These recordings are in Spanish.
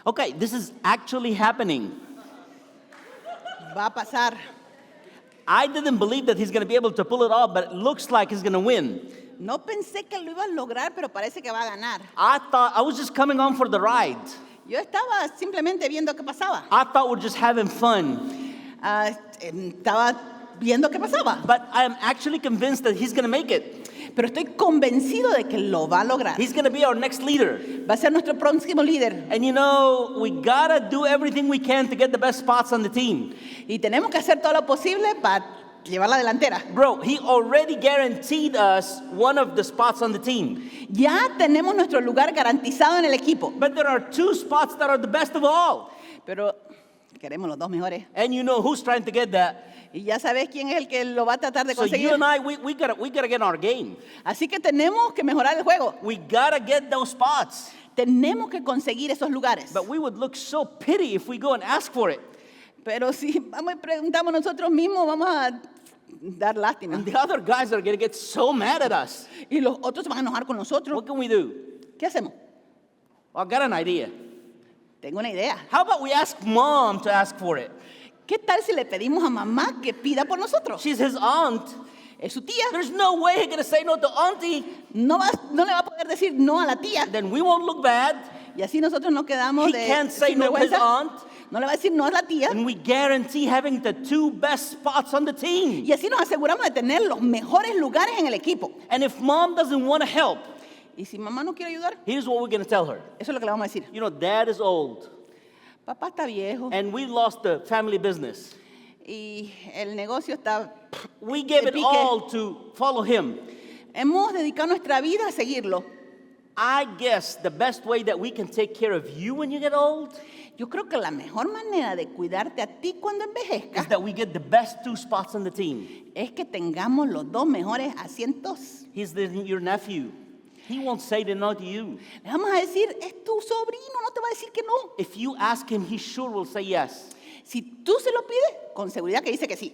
Okay, this is actually happening. Va a pasar. I didn't believe that he's going to be able to pull it off, but it looks like he's going to win. No pensé que lo iba a lograr, pero parece que va a ganar. I thought I was just coming on for the ride. Yo estaba simplemente viendo qué pasaba. I thought we're just having fun. Estaba viendo qué pasaba. But I am actually convinced that he's going to make it. Pero estoy convencido de que lo va a lograr. He's going to be our next leader. Va a ser nuestro próximo líder. And you know, we got to do everything we can to get the best spots on the team. Y tenemos que hacer todo lo posible para llevar la delantera. Bro, he already guaranteed us one of the spots on the team. Ya tenemos nuestro lugar garantizado en el equipo. But there are two spots that are the best of all. Pero queremos los dos mejores. And you know who's trying to get that. Y ya sabes quién es el que lo va a tratar de So conseguir. you and I, we gotta get in our game. Así que tenemos que mejorar el juego. We gotta get those spots. Tenemos que conseguir esos lugares. But we would look so pity if we go and ask for it. Pero si vamos y preguntamos nosotros mismos, vamos a dar lástima. And the other guys are gonna get so mad at us. Y los otros se van a enojar con nosotros. What can we do? ¿Qué hacemos? Well, I got an idea. Tengo una idea. How about we ask mom to ask for it? ¿Qué tal si le pedimos a mamá que pida por nosotros? She's his aunt. Es su tía. There's no way he's gonna say no to auntie. No le va a poder decir no a la tía. Then we won't look bad. Y así nosotros nos quedamos He de can't say no to his sinvergüenza. aunt. No le va a decir no a la tía. And we guarantee having the two best spots on the team. Y así nos aseguramos de tener los mejores lugares en el equipo. And if mom doesn't want to help, Y si mamá no quiere ayudar, here's what we're gonna tell her. eso es lo que le vamos a decir. You know, dad is old, Papá está viejo and we lost the family business. y el negocio está... We gave it pique. all to follow him. Hemos dedicado nuestra vida a seguirlo. I guess the best way that we can take care of you when you get old Yo creo que la mejor manera de cuidarte a ti cuando is envejezcas that we get the best two spots on the team. es que tengamos los dos mejores asientos. He's your nephew. He won't say no to you. Le vamos a decir, es tu sobrino, no te va a decir que no. If you ask him, he sure will say yes. Si tú se lo pides, con seguridad que dice que sí.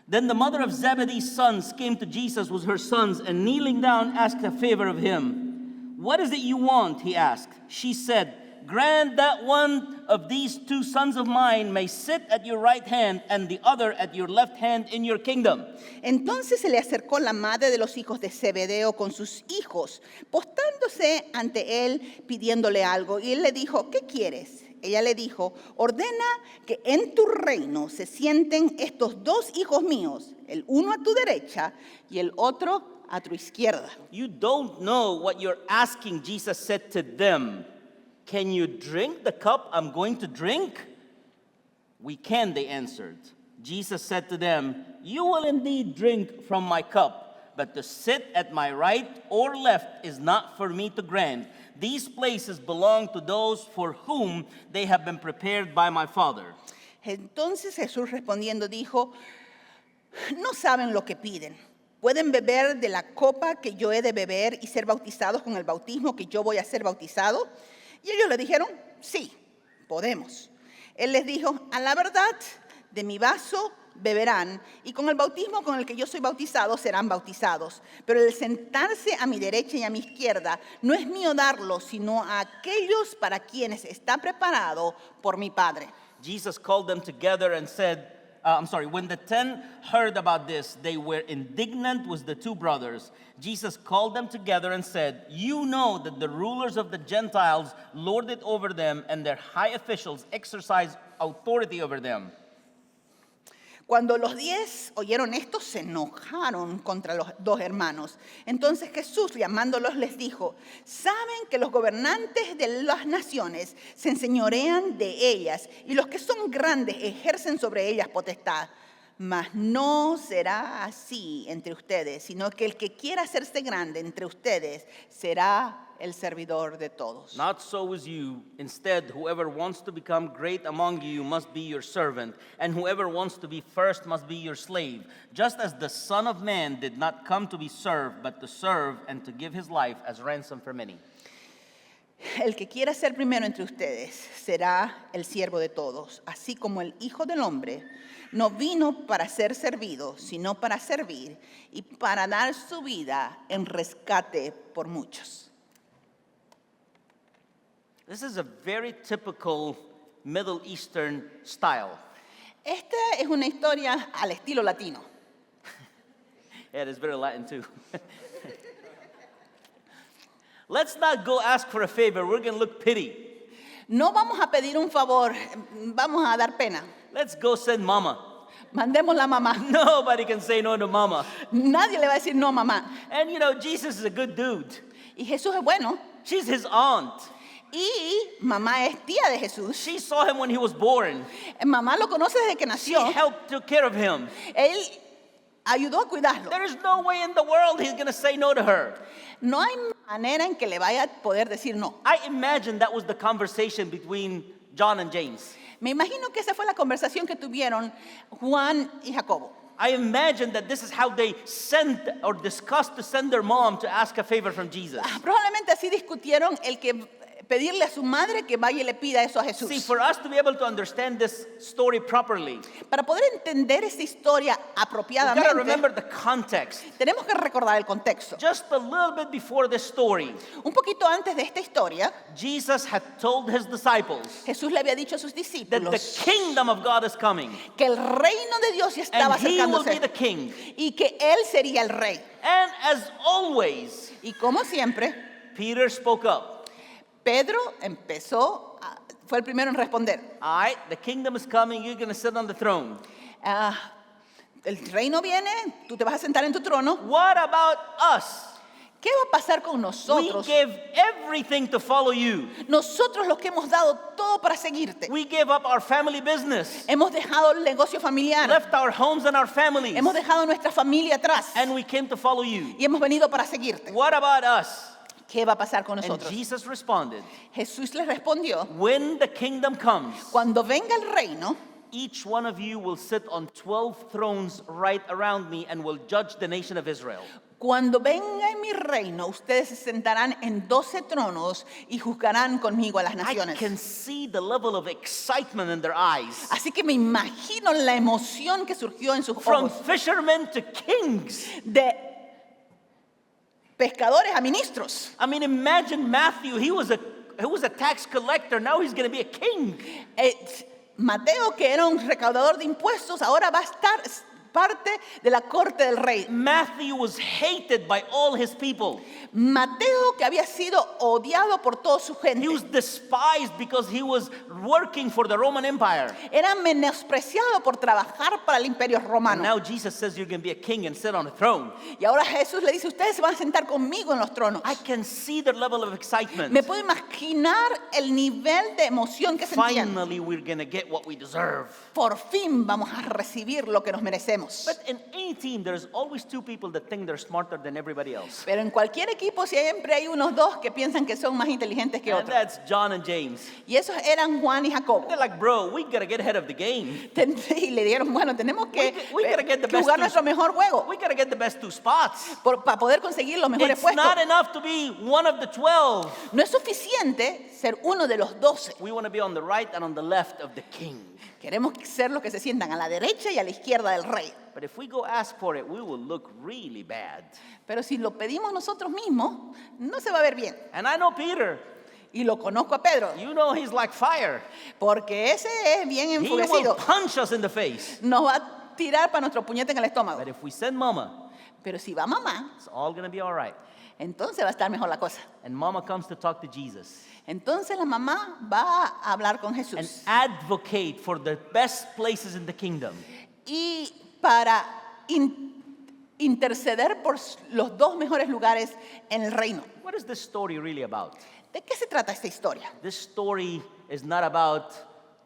Then the mother of Zebedee's sons came to Jesus with her sons and kneeling down asked a favor of him. What is it you want? He asked. She said, grant that one of these two sons of mine may sit at your right hand and the other at your left hand in your kingdom. Entonces se le acercó la madre de los hijos de Zebedeo con sus hijos, postándose ante él pidiéndole algo. Y él le dijo, ¿qué quieres? Ella le dijo, ordena que en tu reino se sienten estos dos hijos míos, el uno a tu derecha y el otro a tu izquierda. You don't know what you're asking, Jesus said to them. Can you drink the cup I'm going to drink? We can, they answered. Jesus said to them, you will indeed drink from my cup, but to sit at my right or left is not for me to grant. These places belong to those for whom they have been prepared by my Father. Entonces Jesús respondiendo dijo, no saben lo que piden. ¿Pueden beber de la copa que yo he de beber y ser bautizados con el bautismo que yo voy a ser bautizado? Y ellos le dijeron, sí, podemos. Él les dijo, a la verdad, de mi vaso beberán, y con el bautismo con el que yo soy bautizado serán bautizados. Pero el sentarse a mi derecha y a mi izquierda no es mío darlo, sino a aquellos para quienes está preparado por mi Padre. Jesus called them together and said, when the 10 heard about this, they were indignant with the two brothers. Jesus called them together and said, you know that the rulers of the Gentiles lord it over them, and their high officials exercise authority over them. Cuando los 10 oyeron esto, se enojaron contra los dos hermanos. Entonces Jesús, llamándolos, les dijo, ¿saben que los gobernantes de las naciones se enseñorean de ellas y los que son grandes ejercen sobre ellas potestad? Mas no será así entre ustedes, sino que el que quiera hacerse grande entre ustedes será el servidor de todos. Not so with you. Instead, whoever wants to become great among you must be your servant, and whoever wants to be first must be your slave. Just as the Son of Man did not come to be served, but to serve and to give his life as ransom for many. El que quiera ser primero entre ustedes será el siervo de todos, así como el Hijo del Hombre no vino para ser servido, sino para servir y para dar su vida en rescate por muchos. This is a very typical Middle Eastern style. Esta es una historia al estilo latino. Yeah, it is very Latin too. Let's not go ask for a favor. We're going to look pity. No vamos a pedir un favor, vamos a dar pena. Let's go send mama. Mandemos la mamá. Nobody can say no to mama. Nadie le va a decir no, mamá. And you know, Jesus is a good dude. Y Jesús es bueno. She's his aunt. Y mamá es tía de Jesús. She saw him when he was born. Mamá lo conoce desde que She nació. helped, took care of him. Él ayudó a cuidarlo. There is no way in the world he's going to say no to her. No hay manera en que le vaya a poder decir no. I imagine that was the conversation between John and James. Me imagino que esa fue la conversación que tuvieron Juan y Jacobo. I imagine that this is how they sent or discussed to send their mom to ask a favor from Jesus. Probablemente así discutieron el que pedirle a su madre que vaya y le pida eso a Jesús. See, for us to be able to understand this story properly, Para poder entender esta historia we've got to apropiadamente, remember the context. tenemos que recordar el contexto. Just a little bit before this story, Un poquito antes de esta historia, Jesus had told his disciples Jesús le había dicho a sus that the discípulos kingdom of God is coming que el reino de Dios ya estaba and he will be acercándose the king. y que Él sería el rey. And as always, Y como siempre, Peter spoke up. Pedro fue el primero en responder. All right, the kingdom is coming, you're going to sit on the throne. El reino viene, tú te vas a sentar en tu trono. What about us? ¿Qué va a pasar con We nosotros? give everything to follow you. Nosotros los que hemos dado todo para seguirte. We gave up our family business, Hemos dejado el negocio familiar. left our homes and our families, Hemos dejado nuestra familia atrás. and we came to follow you. Y hemos venido para seguirte. What about us? ¿Qué va a pasar con And nosotros? Jesus responded, Jesús les respondió, when the kingdom comes, cuando venga el reino, each one of you will sit on 12 thrones right around me and will judge the nation of Israel. cuando venga en mi reino, ustedes se sentarán en 12 tronos y juzgarán conmigo a las I naciones. can see the level of excitement in their eyes. Así que me imagino la emoción que surgió en sus From ojos. fishermen to kings. De pescadores a ministros. I mean, imagine Matthew. He was a tax collector. Now he's going to be a king. Mateo, que era un recaudador de impuestos, ahora va a estar parte de la corte del rey. Matthew was hated by all his people. Mateo, que había sido odiado por toda su gente. He was despised because he was working for the Roman Empire. Era menospreciado por trabajar para el imperio And romano. now Jesus says you're going to be a king and sit on a throne. Y ahora Jesús le dice, ustedes se van a sentar conmigo en los tronos. I can see the level of excitement. Me puedo imaginar el nivel de emoción que sentían. Finally, we're going to get what we deserve. Por fin vamos a recibir lo que nos merecemos. But in any team, there's always two people that think they're smarter than everybody else. Pero en cualquier equipo siempre hay unos dos que piensan que son más inteligentes que And otros. that's John and James. Y esos eran Juan y Jacobo. They're like, bro, we got to get ahead of the game. Y le dieron, bueno, tenemos que, We gotta get the que best jugar two- nuestro mejor juego We got to get the best two spots. para poder conseguir los mejores It's puestos. not enough to be one of the 12. No es suficiente ser uno de los 12. We want to be on the right and on the left of the king. Queremos ser los que se sientan a la derecha y a la izquierda del rey. But if we go ask for it, we will look really bad. Pero si lo pedimos nosotros mismos, no se va a ver bien. And I know Peter. Y lo conozco a Pedro, You know he's like fire. porque ese es bien He will enfurecido. punch us in the face. Nos va a tirar para nuestro puñete en el estómago. But if we send mama, Pero si va mamá, it's all going to be all right. entonces va a estar mejor la cosa. And mama comes to talk to Jesus Entonces la mamá va a hablar con and Jesús. advocate for the best places in the kingdom. Y para interceder por los dos mejores lugares en el reino. What is this story really about? ¿De qué se trata esta historia? This story is not about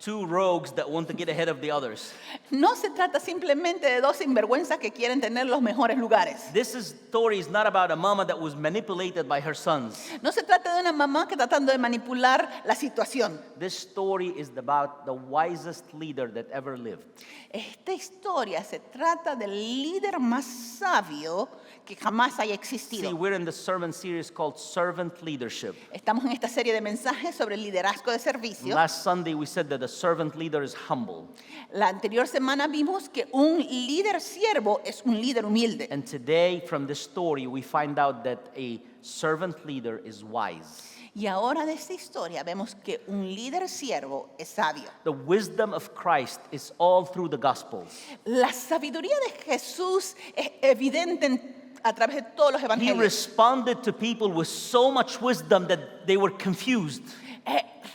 two rogues that want to get ahead of the others. No se trata simplemente de dos sinvergüenzas que quieren tener los mejores lugares. This story is not about a mama that was manipulated by her sons. No se trata de una mamá que tratando de manipular la situación. This story is about the wisest leader that ever lived. Esta historia se trata del líder más sabio que jamás haya See, existido. we're in the sermon series called Servant Leadership. Estamos en esta serie de mensajes sobre el liderazgo de servicio. Last Sunday we said that a servant leader is humble. La anterior semana vimos que un líder siervo es un líder humilde. And today from this story we find out that a servant leader is wise. Y ahora de esta historia vemos que un líder siervo es sabio. The wisdom of Christ is all through the Gospels. La sabiduría de Jesús es evidente a través de todos los He evangelios. responded to people with so much wisdom that they were confused.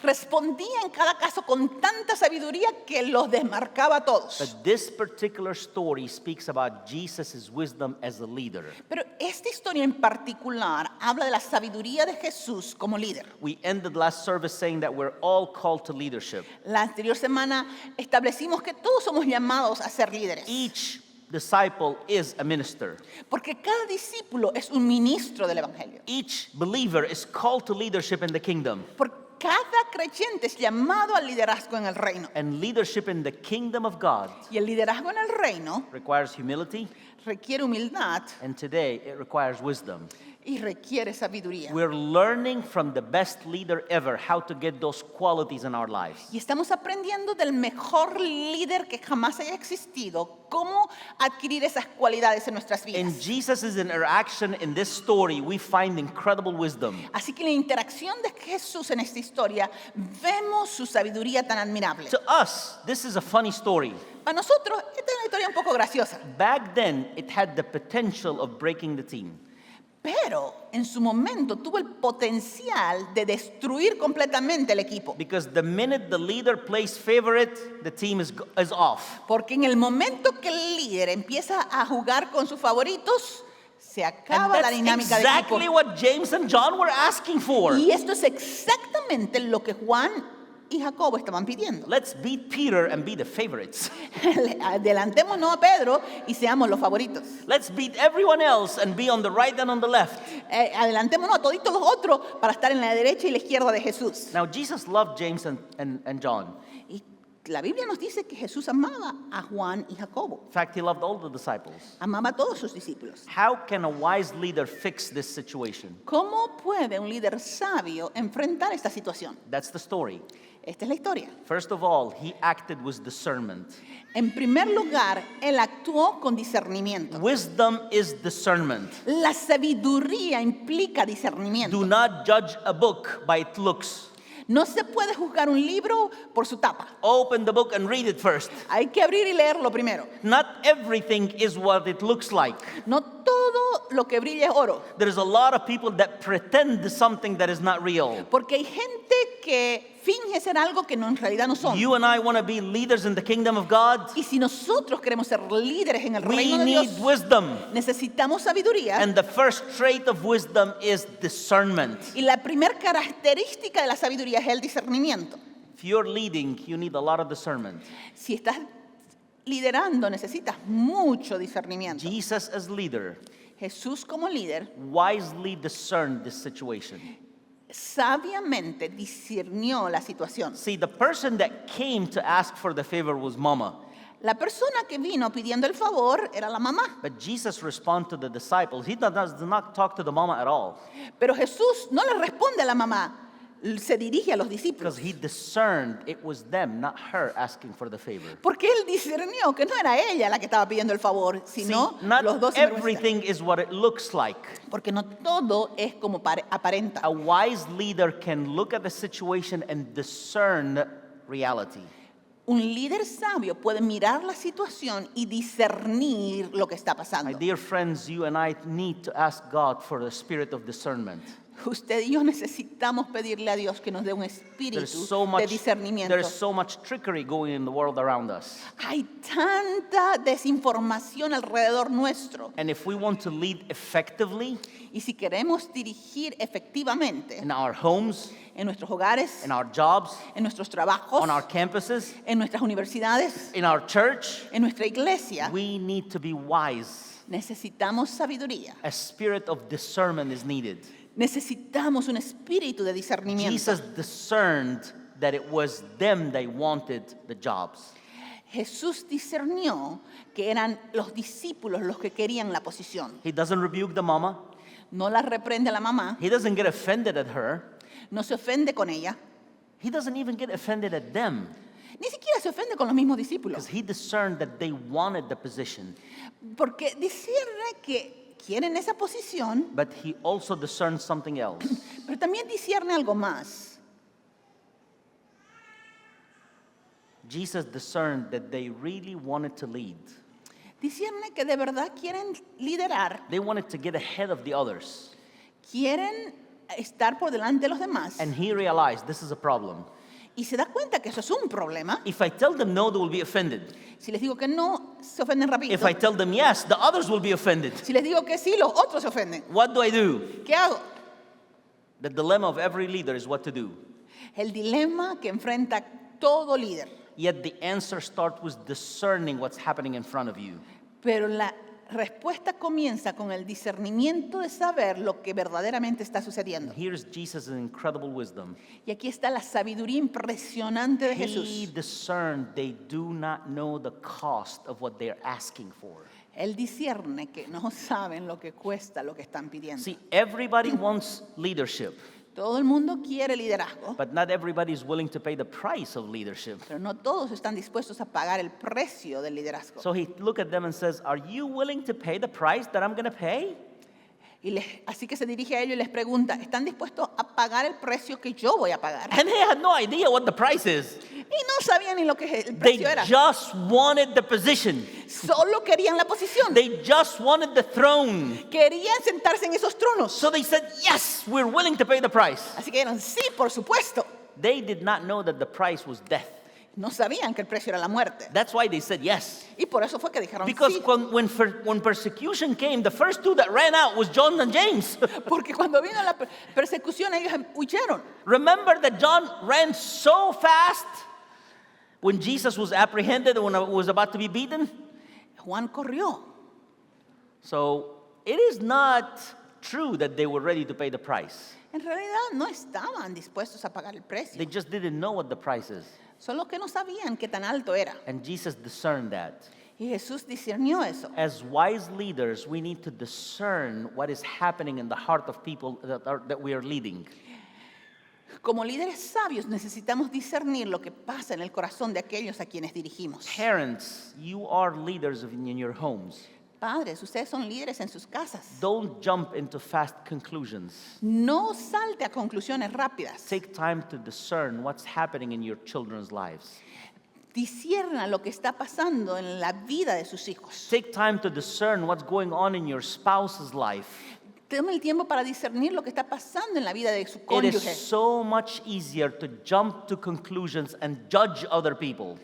Respondía en cada caso con tanta sabiduría que los desmarcaba a todos. But this particular story speaks about Jesus' wisdom as a leader. Pero esta historia en particular habla de la sabiduría de Jesús como líder. We ended last service saying that we're all called to leadership. La anterior semana establecimos que todos somos llamados a ser líderes. Each disciple is a minister. Porque cada discípulo es un ministro del evangelio. Each believer is called to leadership in the kingdom. Porque cada creyente es llamado al liderazgo en el reino. And leadership in the kingdom of God Y el liderazgo en el reino requires humility, requiere humildad and today it requires wisdom. y requiere sabiduría. We're learning from the best leader ever how to get those qualities in our lives. Y estamos aprendiendo del mejor líder que jamás haya existido cómo adquirir esas cualidades en nuestras In vidas. Jesus' interaction in this story, we find incredible wisdom. Así que en la interacción de Jesús en esta historia vemos su sabiduría tan admirable. To us, this is a funny story. Para nosotros, esta es una historia un poco graciosa. Back then, it had the potential of breaking the team. Pero en su momento tuvo el potencial de destruir completamente el equipo. Because the minute the leader plays favorite, the team is off. Porque en el momento que el líder empieza a jugar con sus favoritos, se And acaba la that's dinámica del exactly equipo. what James and John were asking for. Y esto es exactamente lo que Juan y Jacobo estaban pidiendo. Let's beat Peter and be the favorites. Adelantémonos a Pedro y seamos los favoritos. Let's beat everyone else and be on the right and on the left. Adelantémonos a toditos los otros para estar en la derecha y la izquierda de Jesús. Now, Jesus loved James and John. Y la Biblia nos dice que Jesús amaba a Juan y Jacobo. In fact, he loved all the disciples. Amaba a todos sus discípulos. How can a wise leader fix this situation? ¿Cómo puede un líder sabio enfrentar esta situación? That's the story. Esta es la historia. First of all, he acted with discernment. En primer lugar, él actuó con discernimiento. Wisdom is discernment. La sabiduría implica discernimiento. Do not judge a book by its looks. No se puede juzgar un libro por su tapa. Open the book and read it first. Hay que abrir y leerlo primero. Not everything is what it looks like. No todo lo que brilla es oro. There's a lot of people that pretend something that is not real. Porque hay gente que finge ser algo que no, en realidad no son. You and I want to be leaders in the kingdom of God. Y si nosotros queremos ser líderes en el We reino de need Dios, wisdom. necesitamos sabiduría. And the first trait of wisdom is discernment. Y la primera característica de la sabiduría es el discernimiento. If you're leading, you need a lot of discernment. Si estás liderando, necesitas mucho discernimiento. Jesus, as leader, Jesús como líder wisely discerned this situation. sabiamente discernió la situación. See, the person that came to ask for the favor was Mama. La persona que vino pidiendo el favor era la mamá. But Jesus responded to the disciples. He does not talk to the Mama at all. Pero Jesús no le responde a la mamá, se dirige a los Because discípulos. he discerned it was them, not her, asking for the favor. Porque él discernió que no era ella la que estaba pidiendo el favor, See, sino not los dos sinvergüenzas. everything is what it looks like. Porque no todo es como aparenta. A wise leader can look at the situation and discern reality. Un líder sabio puede mirar la situación y discernir lo que está My pasando. dear friends, you and I need to ask God for the spirit of discernment. Usted y yo necesitamos pedirle a Dios que nos dé un There's espíritu so de much, discernimiento. there's so much trickery going in the world around us. Hay tanta desinformación alrededor nuestro. And if we want to lead effectively Y si queremos dirigir efectivamente in our homes, en nuestros hogares, in our jobs, en nuestros trabajos, on our campuses, en nuestras universidades, in our church, en nuestra iglesia, we need to be wise. necesitamos sabiduría. A spirit of discernment is needed. Necesitamos un espíritu de discernimiento. Jesus discerned that it was them they wanted the jobs. Jesús discernió que eran los discípulos los que querían la posición. He doesn't rebuke the mama. No la reprende a la mamá, He doesn't get offended at her. no se ofende con ella, He doesn't even get offended at them ni siquiera se ofende con los mismos discípulos, because he discerned that they wanted the position. porque discierne que quieren esa posición, But he also discerned something else. pero también discierne algo más. Jesus discerned that they really wanted to lead. Discierne que de verdad quieren liderar, They wanted to get ahead of the others. quieren estar por delante de los demás. And he realized this is a problem. Y se da cuenta que eso es un problema. If I tell them no, they will be offended. Si les digo que no, se ofenden rapidito. If I tell them yes, the others will be offended. Si les digo que sí, los otros se ofenden. What do I do? ¿Qué hago? The dilemma of every leader is what to do. El dilema que enfrenta todo líder. Yet the answer starts with discerning what's happening in front of you. Pero la respuesta comienza con el discernimiento de saber lo que verdaderamente está sucediendo. Here's Jesus' incredible wisdom. Y aquí está la sabiduría impresionante de He Jesús. discerned they do not know the cost of what they're asking for. Él discierne que no saben lo que cuesta lo que están pidiendo. See, everybody wants leadership, Todo el mundo quiere liderazgo, but not everybody is willing to pay the price of leadership. pero no todos están dispuestos a pagar el precio del liderazgo. So he looked at them and says, "Are you willing to pay the price that I'm going to pay?" Así que se dirige a ellos y les pregunta, ¿están dispuestos a pagar el precio que yo voy a pagar? And they had no idea what the price is. Y no sabían ni lo que el They precio era. just wanted the position. Solo querían la posición. They just wanted the throne. Querían sentarse en esos tronos. So they said, "Yes, we're willing to pay the price." Así que eran, sí, por supuesto. They did not know that the price was death. No sabían que el precio era la muerte. That's why they said yes. Y por eso fue que dijeron Because sí. when persecution came, the first two that ran out was John and James. Porque cuando vino la persecución, ellos huyeron. Remember that John ran so fast when Jesus was apprehended, when he was about to be beaten? Juan corrió. So it is not true that they were ready to pay the price. En realidad no estaban dispuestos a pagar el precio. They just didn't know what the price is. Solo que no sabían qué tan alto era. And Jesus discerned that. Y Jesús discernió eso. As wise leaders, we need to discern what is happening in the heart of people that we are leading. Como líderes sabios necesitamos discernir lo que pasa en el corazón de aquellos a quienes dirigimos. Parents, you are leaders in your homes. Padres, ustedes son líderes en sus casas. Don't jump into fast conclusions. No salte a conclusiones rápidas. Take time to discern what's happening in your children's lives. Discierna lo que está pasando en la vida de sus hijos. Take time to discern what's going on in your spouse's life. Toma el tiempo para discernir lo que está pasando en la vida de su It is cónyuge. so much easier to jump to conclusions and judge other people.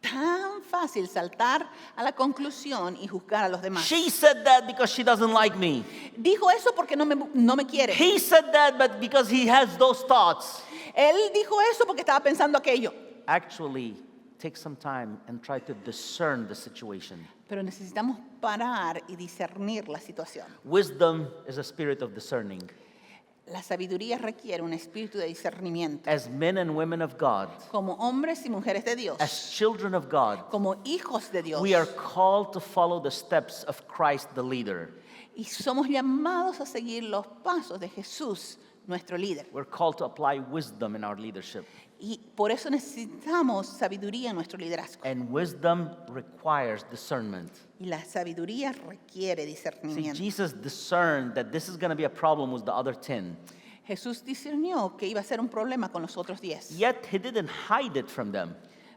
Tan fácil saltar a la conclusión y juzgar a los demás. She said that because she doesn't like me. Dijo eso porque no me quiere. He said that but because he has those thoughts. Él dijo eso porque estaba pensando aquello. Actually, take some time and try to discern the situation. Pero necesitamos parar y discernir la situación. Wisdom is a spirit of discerning. La sabiduría requiere un espíritu de discernimiento. As men and women of God, Como hombres y mujeres de Dios, as children of God, como hijos de Dios, we are called to follow the steps of Christ the leader. y somos llamados a seguir los pasos de Jesús, nuestro líder. We're called to apply wisdom in our leadership. Y por eso necesitamos sabiduría en nuestro liderazgo. And wisdom requires discernment. Y la sabiduría requiere See, discernimiento. Jesus discerned that this is going to be a problem with the other 10. Jesús discernió que iba a ser un problema con los otros 10. Yet he didn't hide it from them.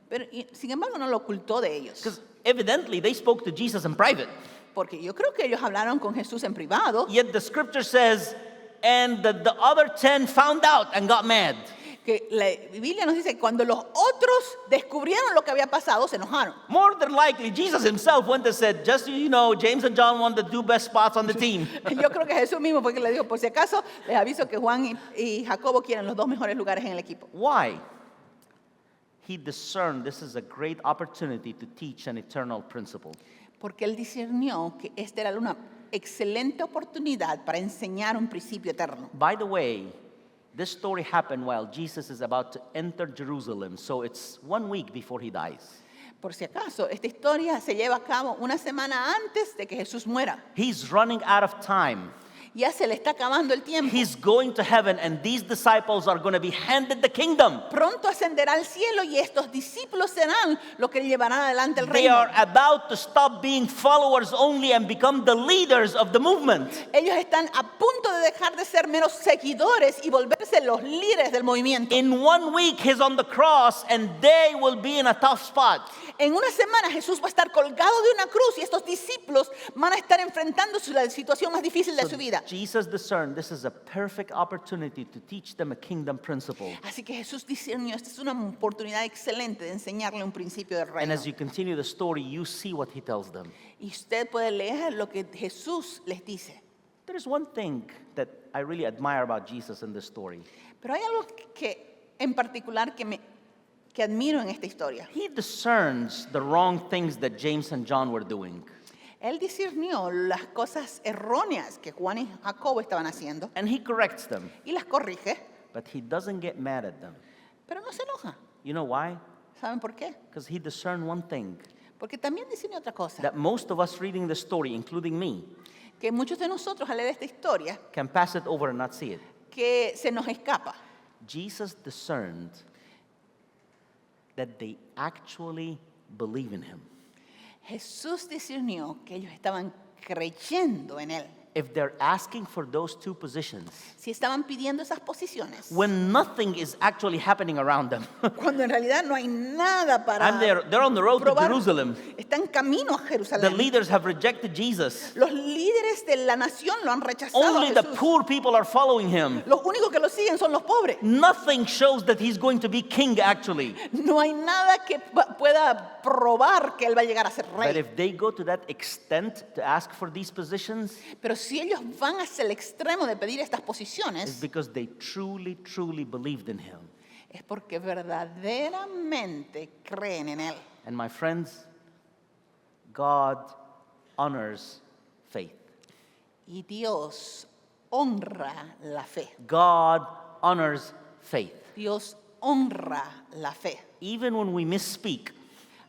Pero sin embargo no lo ocultó de ellos. Because evidently they spoke to Jesus in private. Porque yo creo que ellos hablaron con Jesús en privado. Yet the scripture says, and the other 10 found out and got mad. Que la Biblia nos dice que cuando los otros descubrieron lo que había pasado, se enojaron. More than likely, Jesus himself went and said, just so you know, James and John won the 2 best spots on the team. Yo creo que Jesús mismo fue que le dijo, por si acaso, les aviso que Juan y Jacobo quieren los 2 mejores lugares en el equipo. Why? He discerned this is a great opportunity to teach an eternal principle. Porque él discernió que esta era una excelente oportunidad para enseñar un principio eterno. By the way, this story happened while Jesus is about to enter Jerusalem, so it's 1 week before he dies. Por si acaso, esta historia se lleva a cabo una semana antes de que Jesús muera. He's running out of time. Ya se le está acabando el tiempo. He's going to heaven, and these disciples are going to be handed the kingdom. Pronto ascenderá al cielo y estos discípulos serán los que llevarán adelante el They reino. are about to stop being followers only and become the leaders of the movement. Ellos están a punto de dejar de ser meros seguidores y volverse los líderes del movimiento. In 1 week, he's on the cross, and they will be in a tough spot. En una semana Jesús va a estar colgado de una cruz y estos discípulos van a estar enfrentando la situación más difícil de su vida. Jesus discerned this is a perfect opportunity to teach them a kingdom principle. Así que Jesús discernió, esta es una oportunidad excelente de enseñarle un principio del And reino. as you continue the story, you see what he tells them. Y usted puede leer lo que Jesús les dice. There's one thing that I really admire about Jesus in this story. Pero hay algo que en particular que admiro en esta historia. He discerns the wrong things that James and John were doing. Él discernió las cosas erróneas que Juan y Jacobo estaban haciendo And he corrects them, y las corrige, but he doesn't get mad at them. pero no se enoja. You know why? ¿Saben por qué? Because he discerned one thing, Porque también discernió otra cosa, that most of us reading the story, including me, que muchos de nosotros al leer esta historia, can pass it over and not see it. que se nos escapa. Jesus discerned that they actually believe in him. Jesús discernió que ellos estaban creyendo en Él. If they're asking for those 2 positions, Si estaban pidiendo esas posiciones, when nothing is actually happening around them, cuando en realidad no hay nada para and they're on the road to probar, Jerusalem, están camino a the Jerusalén. leaders have rejected Jesus. Los líderes de la nación lo han rechazado a Only the Jesús. poor people are following him. Los únicos que lo siguen son los pobres. Nothing shows that he's going to be king actually. No hay nada que pueda probar que Él va a llegar a ser But rey. if they go to that extent to ask for these positions, Pero si ellos van hacia el extremo de pedir estas it's posiciones, because they truly, truly believed in him. es porque verdaderamente creen en Él. And my friends, God honors faith. Y Dios honra la fe. God honors faith. Dios honra la fe. Even when we misspeak,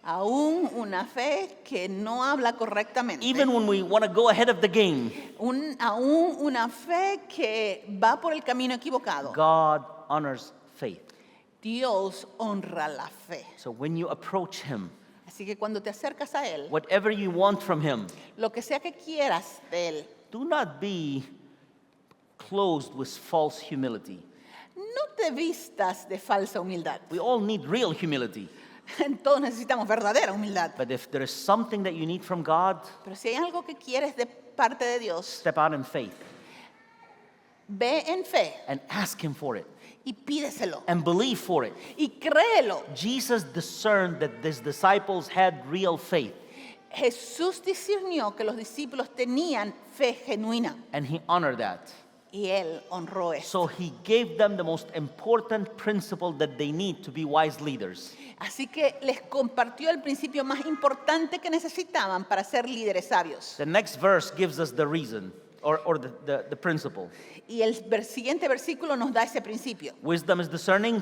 Aún una fe que no habla correctamente. even when we want to go ahead of the game, Aún una fe que va por el camino equivocado. God honors faith. Dios honra la fe. So when you approach him, Así que cuando te acercas a Él, whatever you want from him, lo que sea que quieras de Él, do not be closed with false humility. no te vistas de falsa humildad. We all need real humility. Todos necesitamos verdadera humildad. But if there is something that you need from God, Pero si hay algo que quieres de parte de Dios, step out in faith ve en fe and ask him for it y pídeselo and believe for it. y créelo. Jesus discerned that his disciples had real faith, Jesús discernió que los discípulos tenían fe genuina and he honored that. y Él honró eso. So he gave them the most important principle that they need to be wise leaders. Así que les compartió el principio más importante que necesitaban para ser líderes sabios. The next verse gives us the reason or the principle. Y el siguiente versículo nos da ese principio. Wisdom is discerning.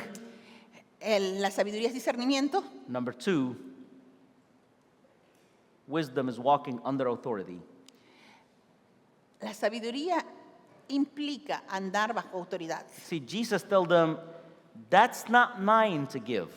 La sabiduría es discernimiento. Number 2, wisdom is walking under authority. La sabiduría implica andar bajo autoridad. See, Jesus told them, that's not mine to give.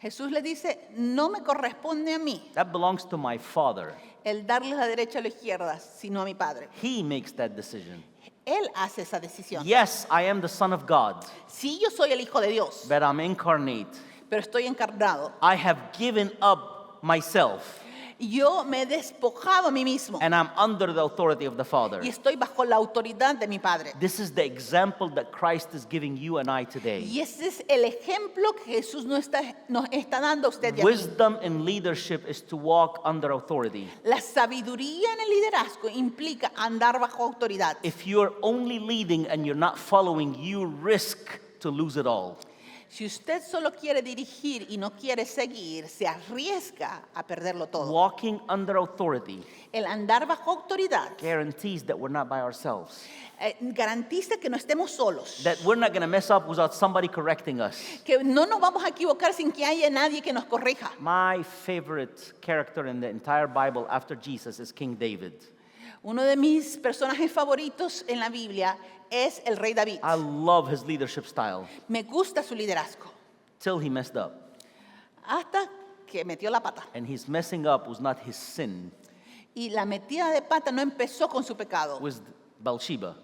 Jesús le dice, no me corresponde a mí That belongs to my Father. el darle la derecha o la izquierda, sino a mi Padre. He makes that decision. Él hace esa decisión. Yes, I am the Son of God, Sí, yo soy el Hijo de Dios, but I'm incarnate. pero estoy encarnado. I have given up myself. Yo me he despojado a mí mismo and I'm under the authority of the Father. y estoy bajo la autoridad de mi Padre. This is the example that Christ is giving you and I today. Y ese es el ejemplo que Jesús nos está dando a usted y a mí. Wisdom in leadership is to walk under authority. La sabiduría en el liderazgo implica andar bajo autoridad. If you're only leading and you're not following, you risk to lose it all. Si usted solo quiere dirigir y no quiere seguir, se arriesga a perderlo todo. Walking under authority El andar bajo autoridad guarantees that we're not by ourselves, garantiza que no estemos solos, that we're not going to mess up without somebody correcting us. que no nos vamos a equivocar sin que haya nadie que nos corrija. My favorite character in the entire Bible after Jesus is King David. Uno de mis personajes favoritos en la Biblia es el rey David. I love his leadership style Me gusta su liderazgo, till he messed up. hasta que metió la pata. And his messing up was not his sin, Y la metida de pata no empezó con su pecado, it was Bathsheba.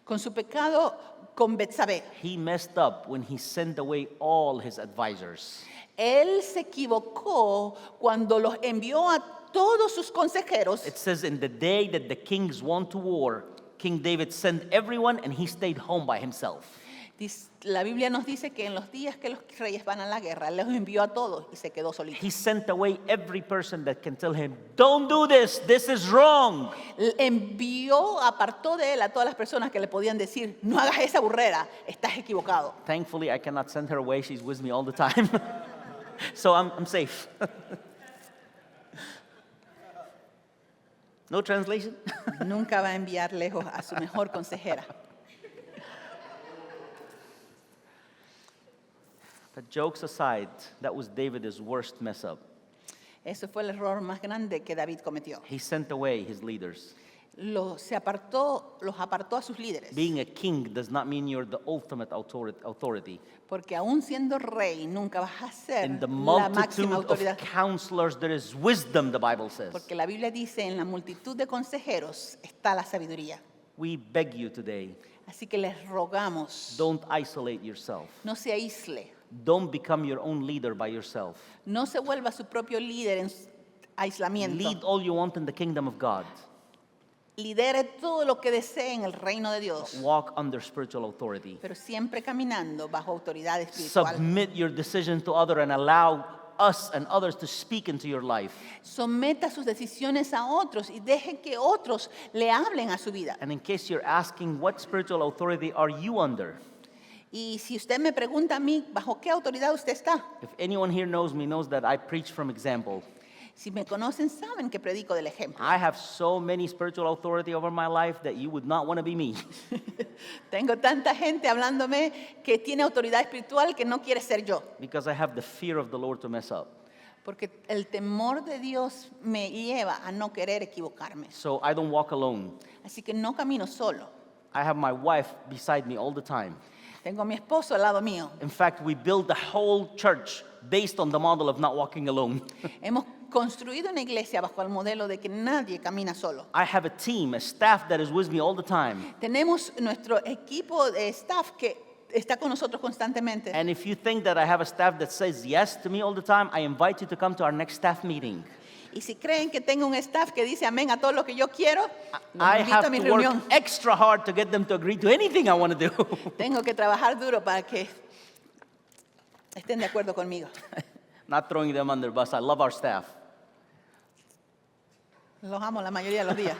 con su pecado con Betsabé. He messed up when he sent away all his advisors. Él se equivocó cuando los envió a todos sus consejeros. It says in the day that the kings went to war, King David sent everyone and he stayed home by himself. La Biblia nos dice que en los días que los reyes van a la guerra, los envió a todos y se quedó solito. He sent away every person that can tell him, don't do this is wrong. Apartó de él a todas las personas que le podían decir, no hagas esa burrera, estás equivocado. Thankfully, I cannot send her away. She's with me all the time. So I'm safe. No translation? Nunca va a enviar lejos a su mejor consejera. But jokes aside, that was David's worst mess up. Eso fue el error más grande que David cometió. He sent away his leaders. Los apartó a sus líderes. Being a king does not mean you're the ultimate authority. Porque aún siendo rey, nunca vas a ser In the la multitude máxima of autoridad. counselors, there is wisdom, the Bible says. Porque la Biblia dice, en la multitud de consejeros está la sabiduría. We beg you today, Así que les rogamos, don't isolate yourself. no se aísle, Don't become your own leader by yourself. no se vuelva su propio líder en aislamiento. Lead all you want in the kingdom of God. Lidere todo lo que desee en el reino de Dios, Walk under spiritual authority. pero siempre caminando bajo autoridad espiritual. Submit your decisions to others and allow us and others to speak into your life. Someta sus decisiones a otros y deje que otros le hablen a su vida. And in case you're asking, what spiritual authority are you under? Y si usted me pregunta a mí, ¿bajo qué autoridad usted está? If anyone here knows me, knows that I preach from example. Si me conocen, saben que predico del ejemplo. I have so many spiritual authority over my life that you would not want to be me. Tengo tanta gente hablándome que tiene autoridad espiritual que no quiere ser yo. Because I have the fear of the Lord to mess up. Porque el temor de Dios me lleva a no querer equivocarme. So I don't walk alone. Así que no camino solo. I have my wife beside me all the time. Tengo a mi esposo al lado mío. In fact, we built the whole church based on the model of not walking alone. Hemos construido una iglesia bajo el modelo de que nadie camina solo. I have a team, a staff that is with me all the time. Tenemos nuestro equipo de staff que está con nosotros constantemente. And if you think that I have a staff that says yes to me all the time, I invite you to come to our next staff meeting. Y si creen que tengo un staff que dice amén a todo lo que yo quiero, los I invito a have mi to work reunión. extra hard to get them to agree to anything I want to do. Tengo que trabajar duro para que estén de acuerdo conmigo. Not throwing them under the bus. I love our staff. Los amo la mayoría de los días.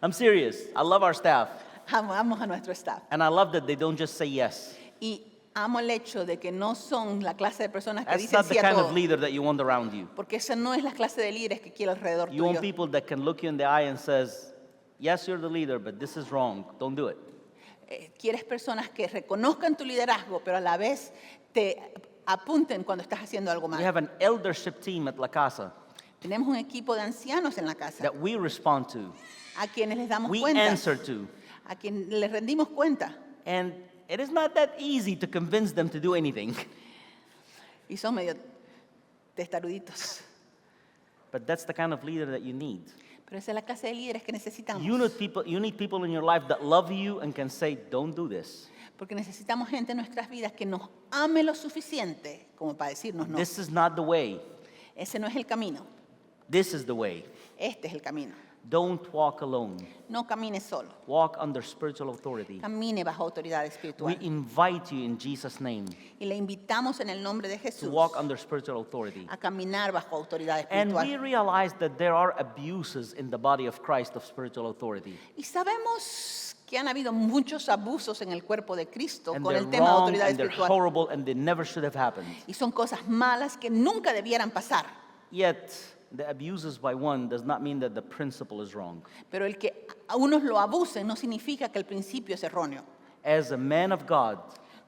I'm serious. I love our staff. Amamos a nuestro staff. And I love that they don't just say yes. Y amo el hecho de que no son la clase de personas que That's dicen not the sí a kind todo. of leader that you want around you. Porque esa no es la clase de líderes que quiero alrededor You want tuyo. people that can look you in the eye and says, yes, you're the leader, but this is wrong. Don't do it. Quieres personas que reconozcan tu liderazgo, pero a la vez te apunten cuando estás haciendo algo We mal. have an eldership team at La Casa Tenemos un equipo de ancianos en la casa, that we respond to, a quienes les damos we cuenta, answer to. a quienes les rendimos cuenta. And it is not that easy to convince them to do anything. Y son medio testaruditos. But that's the kind of leader that you need. Pero esa es la clase de líderes que necesitamos. You need people in your life that love you and can say, don't do this. Porque necesitamos gente en nuestras vidas que nos ame lo suficiente como para decirnos no. This is not the way. Ese no es el camino. This is the way. Este es el camino. Don't walk alone. No camine solo. Walk under spiritual authority. Camine bajo autoridad We espiritual. invite you in Jesus' name Y le invitamos en el nombre de to Jesús walk under spiritual authority. a caminar bajo autoridad And we espiritual. realize that there are abuses in the body of Christ of spiritual authority. Y sabemos que han habido muchos abusos en el cuerpo de Cristo And con they're el tema de wrong autoridad and they're espiritual. horrible and they never should have happened. Y son cosas malas que nunca debieran pasar. Yet, the abuses by one does not mean that the principle is wrong. Pero el que a unos lo abusen no significa que el principio es erróneo. As a man of God,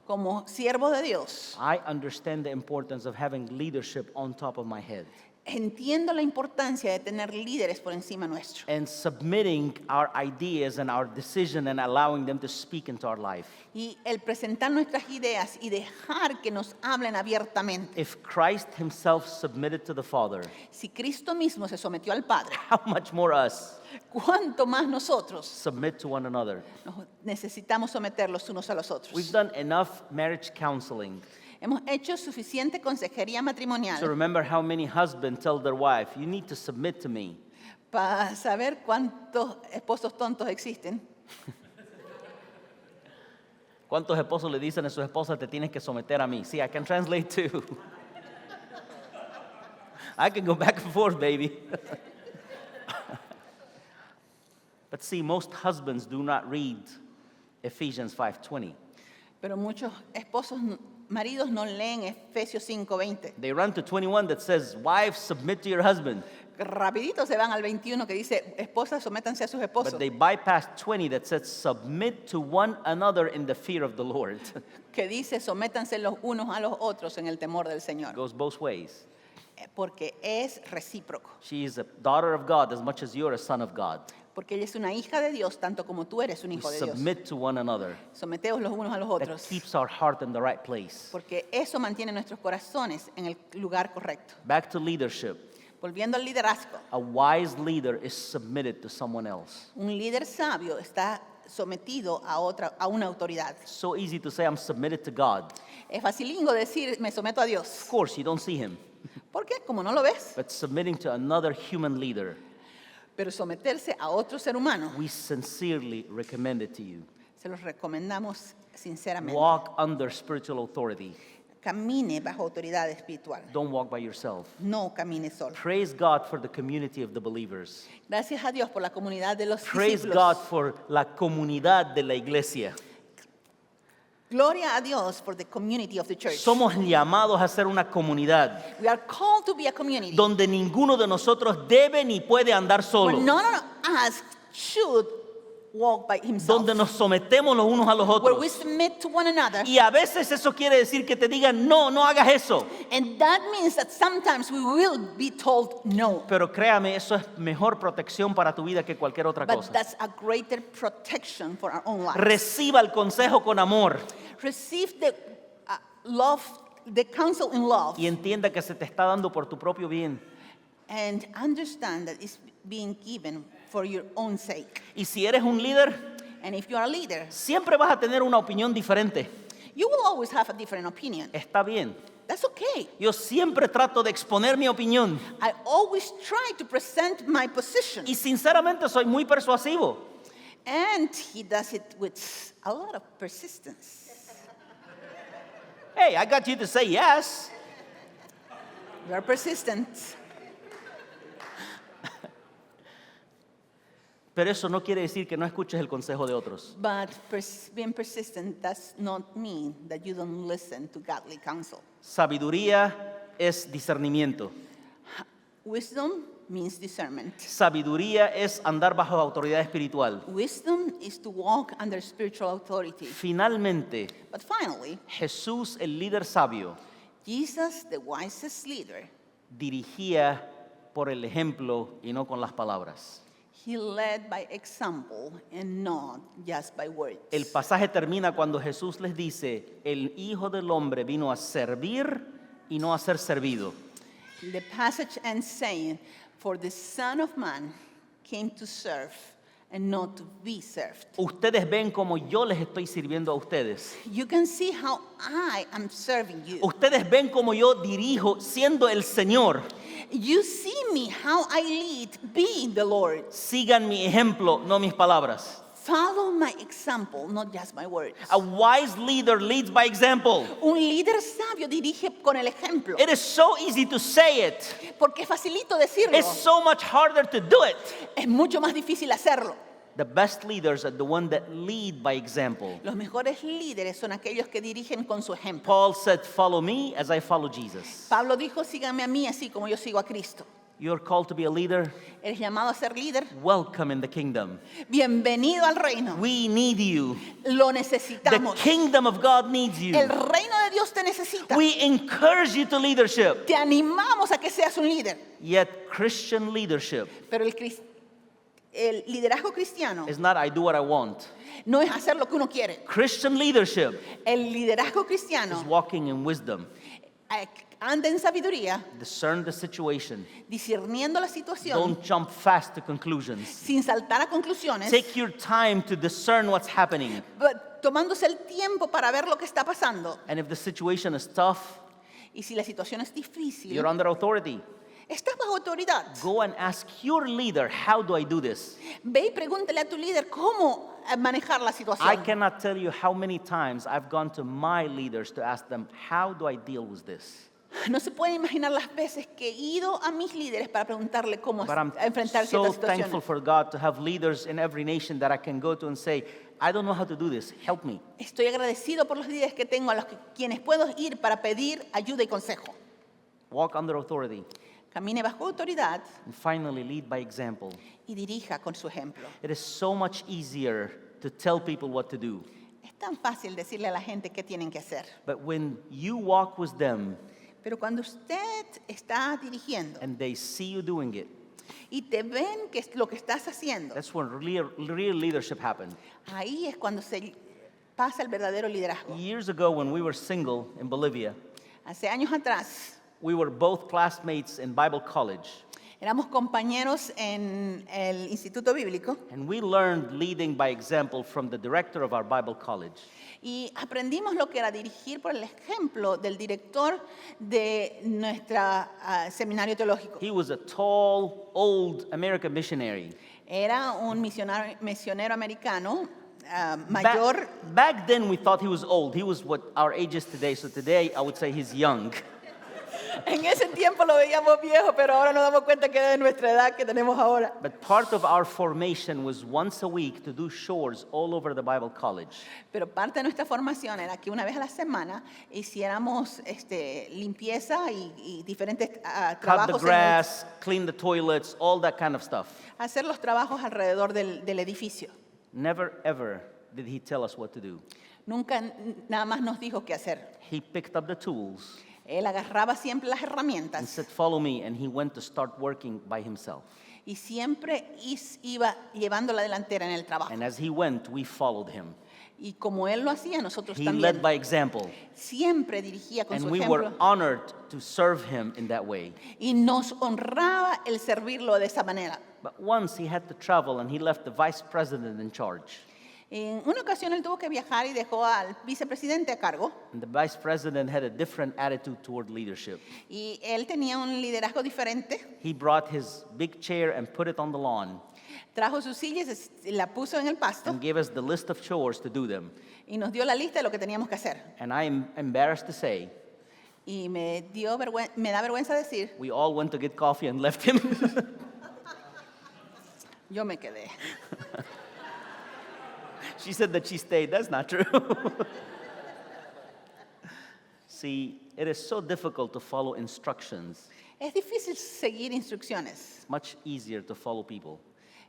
Como siervo de Dios, I understand the importance of having leadership on top of my head entiendo la importancia de tener líderes por encima nuestro. and submitting our ideas and our decision and allowing them to speak into our life. Y el presentar nuestras ideas y dejar que nos hablen abiertamente. If Christ himself submitted to the Father, Si Cristo mismo se sometió al Padre, how much more us ¿cuánto más nosotros submit to one another? nos necesitamos someter los unos a los otros? We've done enough marriage counseling Hemos hecho suficiente consejería to matrimonial remember how many husbands tell their wife, you need to submit to me. para saber cuántos esposos tontos existen. ¿Cuántos esposos le dicen a su esposa, te tienes que someter a mí? See, I can translate too. I can go back and forth, baby. But see, most husbands do not read Ephesians 5:20. Pero muchos esposos, maridos no leen Efesios 5:20. They run to 21 that says, wives, submit to your husband. Rapidito se van al 21 que dice, esposas, sométanse a sus esposos. But they bypass 20 that says, submit to one another in the fear of the Lord. Que dice, sométanse los unos a los otros en el temor del It Señor. goes both ways. Porque es recíproco. She is a daughter of God as much as you're a son of God. Porque ella es una hija de Dios, tanto como tú eres un We hijo de Dios. submit to one another. Someteos los unos a los That otros. keeps our heart in the right place. Porque eso mantiene nuestros corazones en el lugar correcto. Back to leadership. Volviendo al liderazgo. A wise leader is submitted to someone else. Un líder sabio está sometido a una autoridad. So easy to say, I'm submitted to God. Es facilingo decir, me someto a Dios. Of course, you don't see him. ¿Por qué? Como no lo ves. But submitting to another human leader, Pero someterse a otro ser humano, we sincerely recommend it to you. se los recomendamos sinceramente. Walk under spiritual authority. Camine bajo autoridad espiritual. Don't walk by yourself. No camine solo. Praise God for the community of the believers. Gracias a Dios por la comunidad de los Praise discípulos. God for la comunidad de la iglesia. Gloria a Dios for the community of the church. Somos llamados a ser una comunidad We are called to be a community donde ninguno de nosotros debe ni puede andar where solo. none of us should walk by himself. Donde nos sometemos los unos a los Where we otros. submit to one another. Y a veces eso quiere decir que te digan, no, no hagas eso. And that means that sometimes we will be told no. Pero créame, eso es mejor protección para tu vida que cualquier otra But cosa. that's a greater protection for our own lives. Reciba el consejo con amor Receive the love, the counsel in love, y entienda que se te está dando por tu propio bien. and understand that it's being given for your own sake. Y si eres un líder, And if you are a leader, siempre vas a tener una opinión diferente. you will always have a different opinion. Está bien. That's okay. Yo siempre trato de exponer mi opinión I always try to present my position. y sinceramente soy muy persuasivo. And he does it with a lot of persistence. Hey, I got you to say yes. You are persistent. Pero eso no quiere decir que no escuches el consejo de otros. But being persistent does not mean that you don't listen to godly counsel. Sabiduría es discernimiento. Wisdom means discernment. Sabiduría es andar bajo autoridad espiritual. Wisdom is to walk under spiritual authority. Finalmente, But finally, Jesús, el líder sabio, Jesus, the wisest leader, dirigía por el ejemplo y no con las palabras. he led by example and not just by words. El pasaje termina cuando Jesús les dice, el Hijo del Hombre vino a servir y no a ser servido. The passage ends saying, "For the Son of Man came to serve and not to be served. Ustedes ven como yo les estoy sirviendo a ustedes. You can see how I am serving you. Ustedes ven como yo dirijo siendo el Señor. You see me how I lead being the Lord. Sigan mi ejemplo, no mis palabras. Follow my example, not just my words. A wise leader leads by example. Un líder sabio dirige con el ejemplo. It is so easy to say it. Porque es facilito decirlo. It's so much harder to do it. Es mucho más difícil hacerlo. The best leaders are the ones that lead by example. Los mejores líderes son aquellos que dirigen con su ejemplo. Paul said, follow me as I follow Jesus. Pablo dijo, síganme a mí así como yo sigo a Cristo. You're called to be a leader. Eres llamado a ser líder. Welcome in the kingdom. Bienvenido al reino. We need you. Lo The necesitamos. kingdom of God needs you. El reino de Dios te necesita. We encourage you to leadership. Te animamos a que seas un líder. Yet Christian leadership Pero el liderazgo cristiano is not I do what I want. no es hacer lo que uno quiere. Christian leadership El liderazgo is cristiano walking in wisdom. anda en sabiduría, Discern the situation. discerniendo la situación, Don't jump fast to conclusions. sin saltar a conclusiones, Take your time to discern what's happening. tomándose el tiempo para ver lo que está pasando. And if the situation is tough, Y si la situación es difícil, you're under authority. estás bajo autoridad. Go and ask your leader, how do I do this? Ve y pregúntale a tu líder cómo manejar la I situación. cannot tell you how many times I've gone to my leaders to ask them, how do I deal with this? No se puede imaginar las veces que he ido a mis líderes para preguntarle cómo But I'm enfrentar so ciertas thankful situaciones. for God to have leaders in every nation that I can go to and say, I don't know how to do this, help me. Estoy agradecido por los líderes que tengo, a los quienes puedo ir para pedir ayuda y consejo. Walk under authority. Camine bajo autoridad And finally, lead by example. y dirija con su ejemplo. It is so much easier to tell people what to do. Es tan fácil decirle a la gente qué tienen que hacer. But when you walk with them Pero cuando usted está dirigiendo and they see you doing it, y te ven que es lo que estás haciendo, that's when real leadership happened. ahí es cuando se pasa el verdadero liderazgo. Years ago, when we were single in Bolivia, Hace años atrás we were both classmates in Bible college. éramos compañeros en el Instituto Bíblico And we learned leading by example from the director of our Bible college. y aprendimos lo que era dirigir por el ejemplo del director de nuestro seminario teológico. He was a tall, old American missionary. Era un misionero americano mayor. Back then, we thought he was old. He was what our age is today. So today, I would say he's young. En ese tiempo lo veíamos viejo, pero ahora nos damos cuenta que es de nuestra edad que tenemos ahora. But part of our formation was once a week to do chores all over the Bible college. Pero parte de nuestra formación era que una vez a la semana hiciéramos limpieza y diferentes Cut the trabajos, grass, clean the toilets, all that kind of stuff. hacer los trabajos alrededor del edificio. Never, ever did he tell us what to do. Nunca nada más nos dijo qué hacer. He picked up the tools Él agarraba siempre las and herramientas said, follow me, and he went to start working by himself. y siempre iba llevando la delantera en el trabajo. And as he went, we followed him. Y como él lo hacía, nosotros He también. led by example, Siempre dirigía con and su we ejemplo. were honored to serve him in that way. Y nos honraba el servirlo de esa manera. But once he had to travel, and he left the vice president in charge. En una ocasión él tuvo que viajar y dejó al vicepresidente a cargo. And the vice president had a different attitude toward leadership. Y él tenía un liderazgo diferente. He brought his big chair and put it on the lawn Trajo sus sillas, la puso en el pasto and gave us the list of chores to do them. y nos dio la lista de lo que teníamos que hacer. And I am embarrassed to say, Y me da vergüenza decir, we all went to get coffee and left him. yo me quedé. She said that she stayed. That's not true. See, it is so difficult to follow instructions. Es difícil seguir instrucciones. It's much easier to follow people.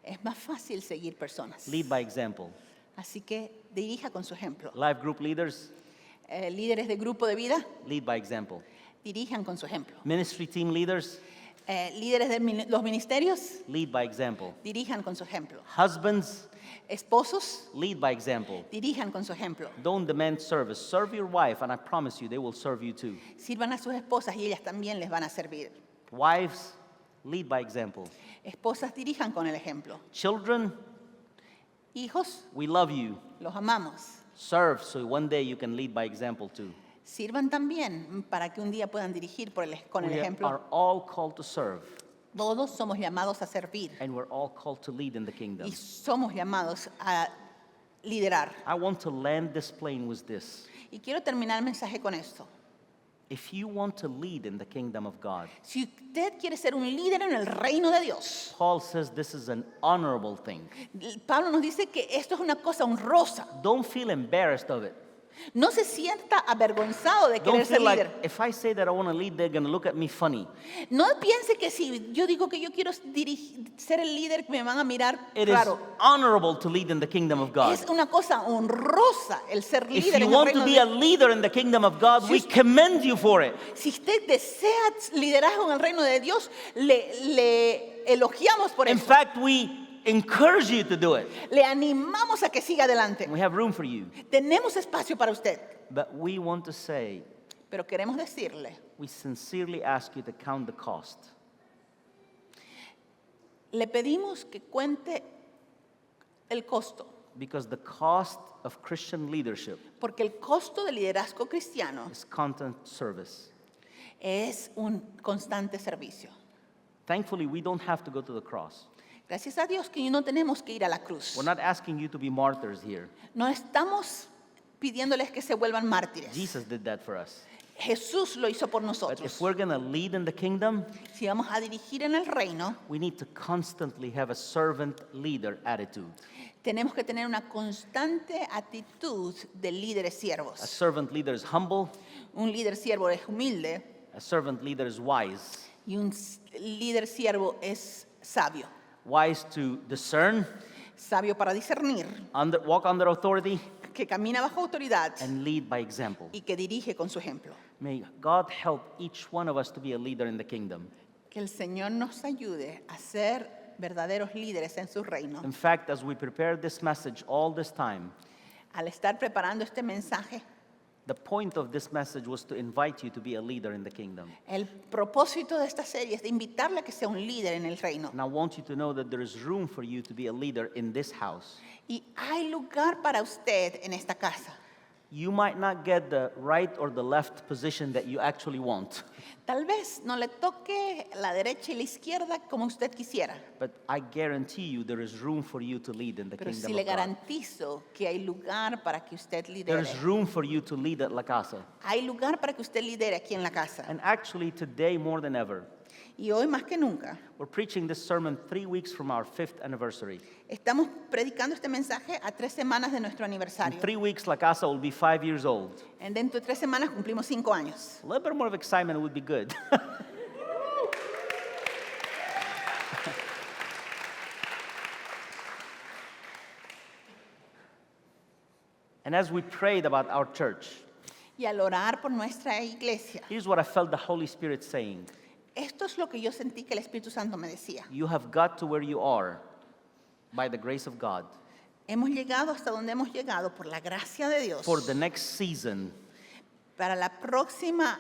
Es más fácil seguir personas. Lead by example. Así que dirija con su ejemplo. Life group leaders, Líderes de grupo de vida, lead by example. dirijan con su ejemplo. Ministry team leaders, Líderes de los ministerios, lead by example. dirijan con su ejemplo. Husbands, Esposos, lead by example. dirijan con su ejemplo. Don't demand service. Serve your wife, and I promise you, they will serve you too. Sirvan a sus esposas y ellas también les van a servir. Wives, lead by example. Esposas, dirijan con el ejemplo. Children, Hijos, we love you. los amamos. Serve so one day you can lead by example too. Sirvan también para que un día puedan dirigir con el We ejemplo. are all called to serve, Todos somos llamados a servir and we're all called to lead in the kingdom. y somos llamados a liderar. I want to land this plane with this. Y quiero terminar el mensaje con esto. If you want to lead in the kingdom of God, Si usted quiere ser un líder en el reino de Dios, Paul says this is an honorable thing. Pablo nos dice que esto es una cosa honrosa. Don't feel embarrassed of it. No se sienta avergonzado de Don't querer ser feel like líder. if I say that I want to lead, they're going to look at me funny. No piense que si yo digo que yo quiero ser el líder, me van a mirar It is raro. honorable to lead in the kingdom of God. Es una cosa honrosa el ser If líder you en el want to reino be de a leader in the kingdom of God, we commend you for it. Si usted desea liderazgo en el reino de Dios, le elogiamos por In eso. fact, we encourage you to do it. Le animamos a que siga adelante. We have room for you. Tenemos espacio para usted. But we want to say, Pero queremos decirle, we sincerely ask you to count the cost. le pedimos que cuente el costo, Because the cost of Christian leadership porque el costo del liderazgo cristiano is constant service. es un constante servicio. Thankfully, we don't have to go to the cross. Gracias a Dios que no tenemos que ir a la cruz. We're not asking you to be martyrs here. No estamos pidiéndoles que se vuelvan mártires. Jesus did that for us. Jesús lo hizo por But nosotros. if we're going to lead in the kingdom, Si vamos a dirigir en el reino, we need to constantly have a servant leader attitude. tenemos que tener una constante actitud de líderes A siervos. servant leader is humble, Un líder siervo es humilde a servant leader is wise. y un líder siervo es sabio. Wise to discern, Sabio para discernir, walk under authority, que camina bajo autoridad and lead by example. y que dirige con su ejemplo. May God help each one of us to be a leader in the kingdom. Que el Señor nos ayude a ser verdaderos líderes en su reino. In fact, as we prepare this message all this time, Al estar preparando este mensaje, the point of this message was to invite you to be a leader in the kingdom. el propósito de esta serie es de invitarle a que sea un líder en el reino. And I want you to know that there is room for you to be a leader in this house. Y hay lugar para usted en esta casa. You might not get the right or the left position that you actually want, Tal vez no le toque la derecha y la izquierda como usted quisiera, but I guarantee you there is room for you to lead in the pero sí kingdom le of God. garantizo que hay lugar para que usted There lidere. is room for you to lead at La Casa. Hay lugar para que usted lidere aquí en la casa. And actually today more than ever, Y hoy más que nunca we're preaching this sermon 3 weeks from our 5th anniversary. estamos predicando este mensaje a 3 semanas de nuestro In aniversario. 3 weeks, La Casa will be 5 years old. Dentro de 3 semanas cumplimos 5 años. A little bit more of excitement would be good. And as we prayed about our church, Y al orar por nuestra iglesia, here's what I felt the Holy Spirit saying. esto es lo que yo sentí que el Espíritu Santo me decía. You have got to where you are by the grace of God. Hemos llegado hasta donde hemos llegado por la gracia de Dios. For the next season, Para la próxima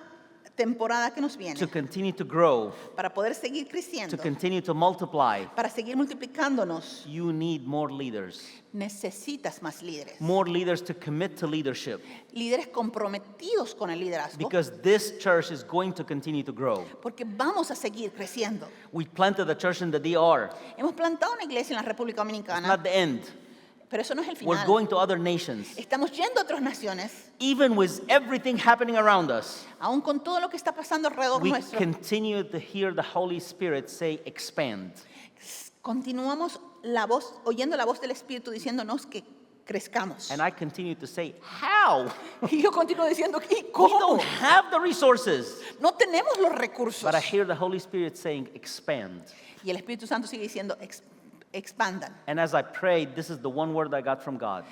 temporada que nos viene, to continue to grow, para poder seguir to creciendo, continue to multiply, para seguir multiplicándonos, you need more leaders. necesitas más líderes. More leaders to commit to leadership. Líderes comprometidos con el liderazgo, Because this church is going to continue to grow. porque vamos a seguir creciendo. We planted a church in the DR. Hemos plantado una iglesia en la República It's Dominicana, not the end. pero eso no es el We're final. going to other nations. Estamos yendo a otras naciones, Even with everything happening around us, aún con todo lo que está pasando alrededor we nuestro. continue to hear the Holy Spirit say, expand. Continuamos oyendo la voz del Espíritu diciéndonos que crezcamos. And I continue to say, how? Y yo continúo diciendo, ¿y We cómo? don't have the resources. No tenemos los recursos. But I hear the Holy Spirit saying, expand. Y el Espíritu Santo sigue diciendo, expandan. And as I prayed, this is the one word I got from God.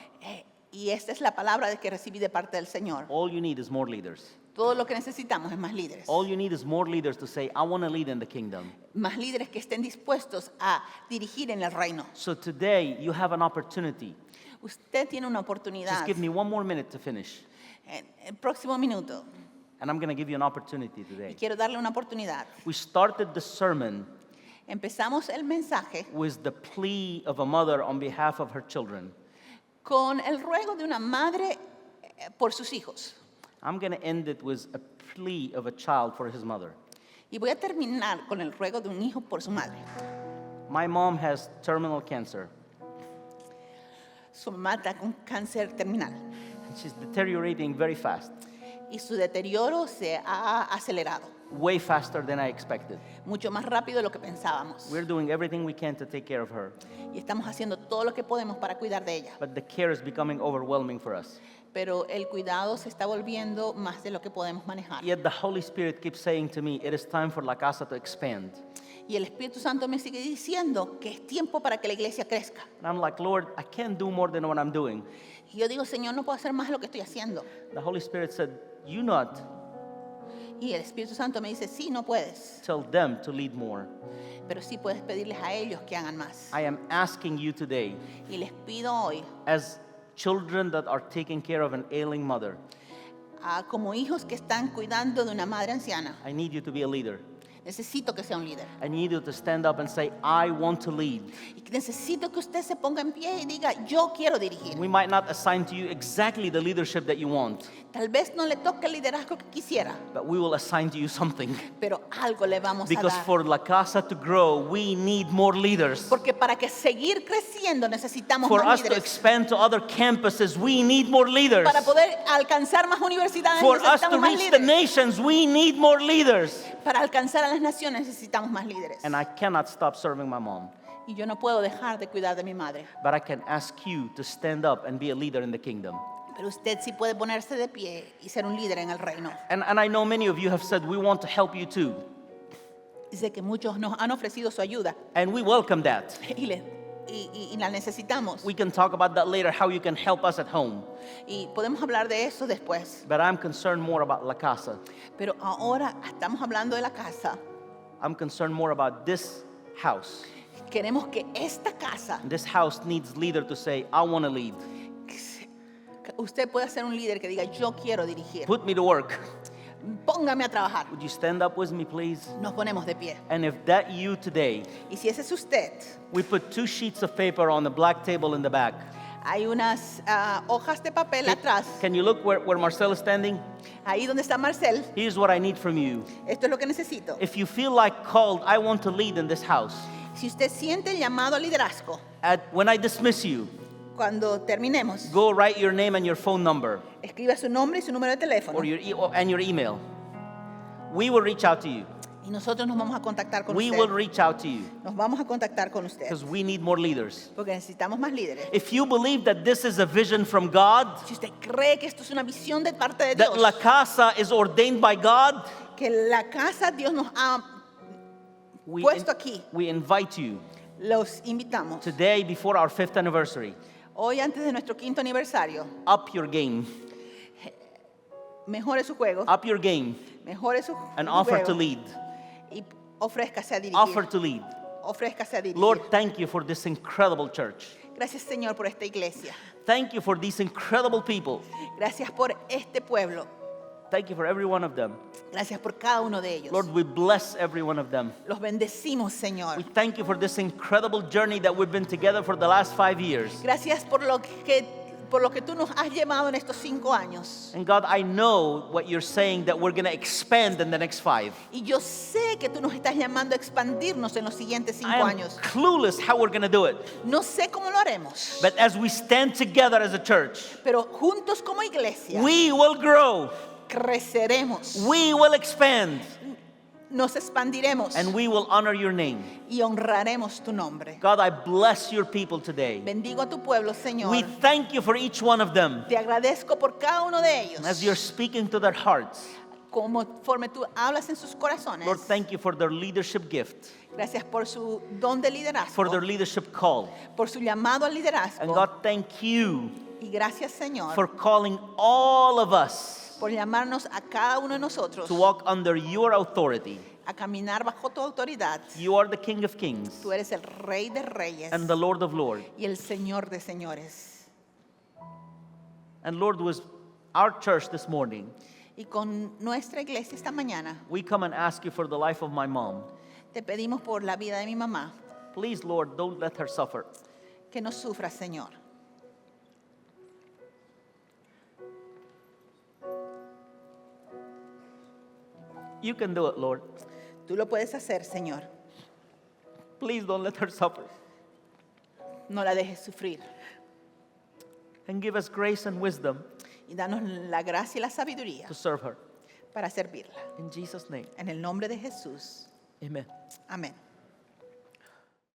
Y esta es la palabra que recibí de parte del Señor. All you need is more leaders. Todo lo que necesitamos es más líderes. All you need is more leaders to say, I want to lead in the kingdom. Más líderes que estén dispuestos a dirigir en el reino. So today, you have an opportunity. Usted tiene una oportunidad. Just give me one more minute to finish. En el próximo minuto. And I'm going to give you an opportunity Y today. quiero darle una oportunidad. We started the sermon Empezamos el mensaje with the plea of a mother on behalf of her children. con el ruego de una madre por sus hijos. I'm going to end it with a plea of a child for his mother. Y voy a terminar con el ruego de un hijo por su madre. My mom has terminal cancer, Su mamá está con cáncer terminal and she's deteriorating very fast, y su deterioro se ha acelerado, way faster than I expected. mucho más rápido de lo que pensábamos. We're doing everything we can to take care of her, Y estamos haciendo todo lo que podemos para cuidar de ella. but the care is becoming overwhelming for us. Pero el cuidado se está volviendo más de lo que podemos manejar. Yet the Holy Spirit keeps saying to me, it is time for La Casa to expand. Y el Espíritu Santo me sigue diciendo que es tiempo para que la iglesia crezca. And I'm like, Lord, I can't do more than what I'm doing. Y yo digo, Señor, no puedo hacer más de lo que estoy haciendo. The Holy Spirit said, you not Y el Espíritu Santo me dice, sí, no puedes, tell them to lead more. pero sí puedes pedirles a ellos que hagan más. I am asking you today, Y les pido hoy, as children that are taking care of an ailing mother, como hijos que están cuidando de una madre anciana, I need you to be a leader. necesito que sea un líder. I need you to stand up and say, I want to lead. Y necesito que usted se ponga en pie y diga, yo quiero dirigir. We might not assign to you exactly the leadership that you want, Tal vez no le toque el liderazgo que quisiera, but we will assign to you something. pero algo le vamos a Because dar. for La Casa to grow, we need more leaders. Porque para que seguir creciendo necesitamos For más us to líderes. expand to other campuses, we need more leaders. Para poder alcanzar más universidades For us to necesitamos más reach the líderes. nations, we need more leaders. Para alcanzar a las naciones necesitamos más líderes. And I cannot stop serving my mom, Y yo no puedo dejar de cuidar de mi madre. but I can ask you to stand up and be a leader in the kingdom. Pero usted sí puede ponerse de pie y ser un líder en el reino. And I know many of you have said, we want to help you too. Dice que muchos nos han ofrecido su ayuda And we welcome that. y la necesitamos. We can talk about that later, how you can help us at home. Y podemos hablar de eso después. But I'm concerned more about La Casa. Pero ahora estamos hablando de la casa. I'm concerned more about this house. Queremos que esta casa, And this house needs leader to say, I want to lead. que usted pueda ser un líder que diga, yo quiero dirigir. Put me to work. Póngame a trabajar. Would you stand up with me, please? Nos ponemos de pie. And if that you today, Y si ese es usted, we put 2 sheets of paper on the black table in the back. hay unas hojas de papel atrás, Can you look where Marcel is standing? ahí donde está Marcel. Here's what I need from you. Esto es lo que necesito. If you feel like called, I want to lead in this house. Si usted siente el llamado al liderazgo, When I dismiss you, cuando terminemos, go write your name and your phone number escriba su nombre y su número de teléfono. or and your email. We will reach out to you. Y nosotros nos vamos a contactar con We will usted. reach out to you Nos vamos a contactar con usted. because we need more leaders. Porque necesitamos más líderes. If you believe that this is a vision from God, Si usted cree que esto es una visión de parte de that Dios, La Casa is ordained by God, que la casa Dios nos ha we, puesto aquí, we invite you los invitamos. today before our 5th anniversary. Hoy, antes de nuestro 5º aniversario, Up your game, mejore su juego, up your game, mejore su and offer juego to lead. y ofrézcase a dirigir. Offer to lead. Ofrézcase a dirigir. Lord, thank you for this incredible church. Gracias, Señor, por esta iglesia. Thank you for these incredible people. Gracias por este pueblo. Thank you for every one of them. Gracias por cada uno de ellos. Lord, we bless every one of them. Los bendecimos, Señor. We thank you for this incredible journey that we've been together for the last 5 years. Gracias por lo que tú nos has llevado en estos 5 años. And God, I know what you're saying that we're going to expand in the next 5. Y yo sé que tú nos estás llamando a expandirnos en los siguientes 5 I am años. clueless how we're going to do it. No sé cómo lo haremos, But as we stand together as a church, pero juntos como iglesia we will grow, creceremos, we will expand, nos expandiremos and we will honor your name. y honraremos tu nombre. God, I bless your people today. Bendigo a tu pueblo, Señor. We thank you for each one of them Te agradezco por cada uno de ellos. as you're speaking to their hearts. Conforme tú hablas en sus corazones. Lord, thank you for their leadership gift, Gracias por su don de liderazgo, for their leadership call. por su llamado al liderazgo. And God, thank you Y gracias, Señor, for calling all of us por llamarnos a cada uno de nosotros to walk under your authority. a caminar bajo tu autoridad. You are the King of Kings Tú eres el Rey de Reyes and the Lord of Lords. y el Señor de Señores. And Lord, with our church this morning, Y con nuestra iglesia esta mañana we come and ask you for the life of my mom. Te pedimos por la vida de mi mamá, Please, Lord, don't let her suffer. que no sufra, Señor. You can do it, Lord. Tú lo puedes hacer, Señor. Please don't let her suffer. No la dejes sufrir. And give us grace and wisdom Y danos la gracia y la sabiduría to serve her. para servirla. In Jesus' name, En el nombre de Jesús. amen. Amén.